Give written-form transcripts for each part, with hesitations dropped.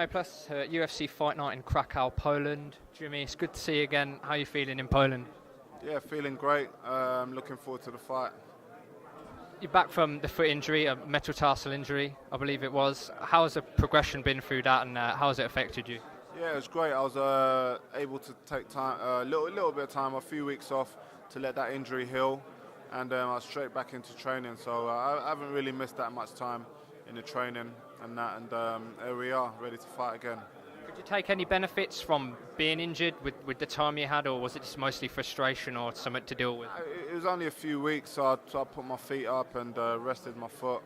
MMA Plus, UFC Fight Night in Krakow, Poland. Jimmy, it's good to see you again. How are you feeling in Poland? Yeah, feeling great. Looking forward to the fight. You're back from the foot injury, a metatarsal injury, I believe it was. How has the progression been through that, and how has it affected you? Yeah, it was great. I was able to take time, a little bit of time, a few weeks off to let that injury heal, and I was straight back into training. So I haven't really missed that much time in the training and that, and here we are, ready to fight again. Did you take any benefits from being injured with the time you had, or was it just mostly frustration or something to deal with? It was only a few weeks, so I put my feet up and rested my foot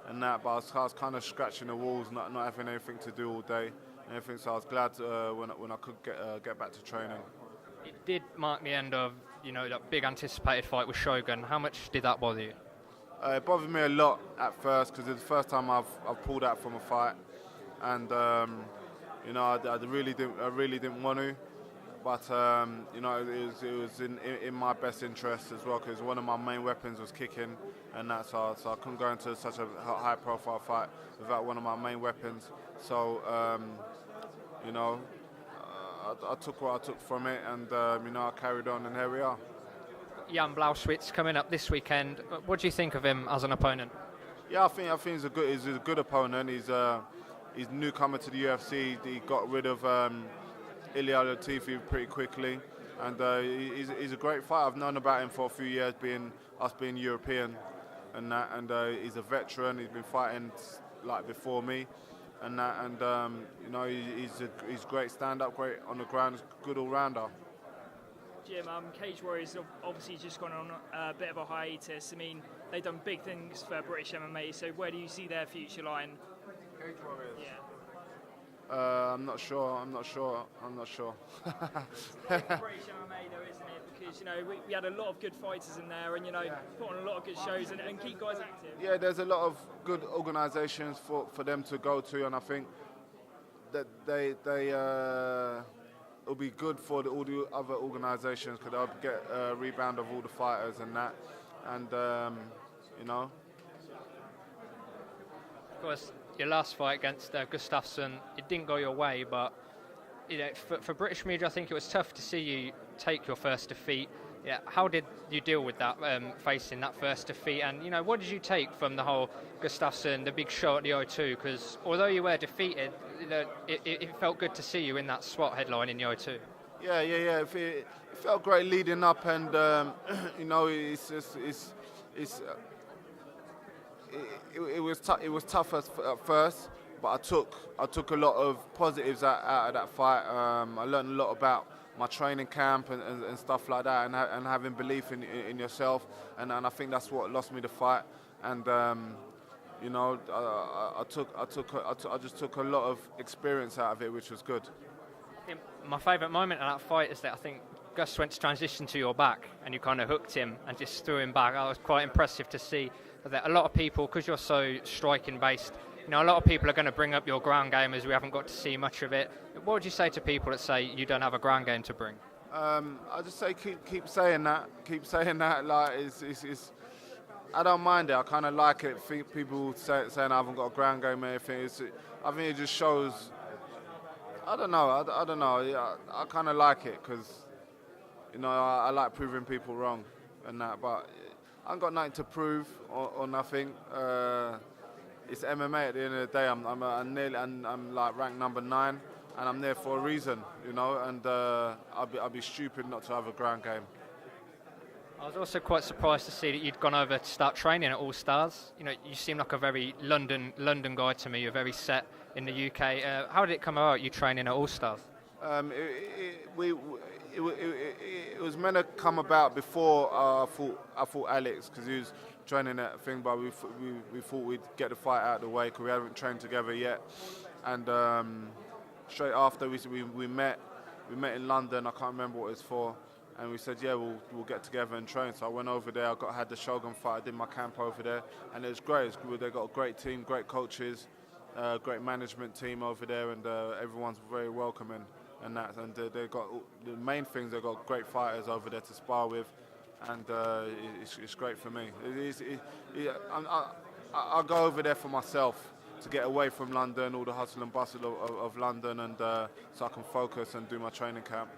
and that, but I was kind of scratching the walls, not having anything to do all day. Anything, so I was glad when I could get back to training. It did mark the end of that big anticipated fight with Shogun. How much did that bother you? It bothered me a lot at first because it's the first time I've pulled out from a fight, and I really didn't want to, but it was in my best interest as well because one of my main weapons was kicking, and that so I couldn't go into such a high profile fight without one of my main weapons. So I took what I took from it, and I carried on, and here we are. Jan Blachowicz coming up this weekend. What do you think of him as an opponent? Yeah, I think he's a good opponent. He's newcomer to the UFC. He got rid of Ilia Latifi pretty quickly, and he's a great fighter. I've known about him for a few years, being European, and that, and he's a veteran. He's been fighting like before me, and that, and he's great stand-up, great on the ground, good all-rounder. Jim, Cage Warriors have obviously just gone on a bit of a hiatus. I mean, they've done big things for British MMA, so where do you see their future lying? Cage Warriors? Yeah. I'm not sure. British MMA though, isn't it? Because, we had a lot of good fighters in there and, put on a lot of good shows and keep guys active. Yeah, there's a lot of good organisations for them to go to, and I think that it'll be good for all the other organisations because they'll get a rebound of all the fighters and that, and Of course, your last fight against Gustafsson, it didn't go your way, but for British media, I think it was tough to see you take your first defeat. Yeah, how did you deal with that, facing that first defeat? And what did you take from the whole Gustafsson, the big show at the O2? Because although you were defeated, it felt good to see you in that spot headline in the O2. Yeah. It felt great leading up, and it was tough at first, but I took a lot of positives out of that fight. I learned a lot about my training camp and stuff like that, and having belief in yourself, and I think that's what lost me the fight. And I just took a lot of experience out of it, which was good. My favourite moment in that fight is that I think Gus went to transition to your back and you kind of hooked him and just threw him back. That was quite impressive to see. That a lot of people, because you're so striking based, a lot of people are going to bring up your ground game as we haven't got to see much of it. What would you say to people that say you don't have a ground game to bring? I just say keep saying that. Keep saying that. Like it's I don't mind it. I kind of like it. People saying I haven't got a ground game or anything. I think it just shows. I don't know. I kind of like it because I like proving people wrong and that. But I ain't got nothing to prove or nothing. It's MMA at the end of the day. I'm like ranked number 9, and I'm there for a reason, and I'll be stupid not to have a ground game. I was also quite surprised to see that you'd gone over to start training at All Stars. You seem like a very London guy to me. You're very set in the UK. How did it come about you training at All Stars? It was meant to come about before I fought Alex because he was training that thing, but we thought we'd get the fight out of the way because we haven't trained together yet. And straight after we met in London. I can't remember what it was for, and we said, yeah, we'll get together and train. So I went over there. I had the Shogun fight. I did my camp over there, and it was great. They got a great team, great coaches, great management team over there, and everyone's very welcoming. And they got the main things. They've got great fighters over there to spar with, and it's great for me. I go over there for myself. to get away from London, all the hustle and bustle of London, and so I can focus and do my training camp.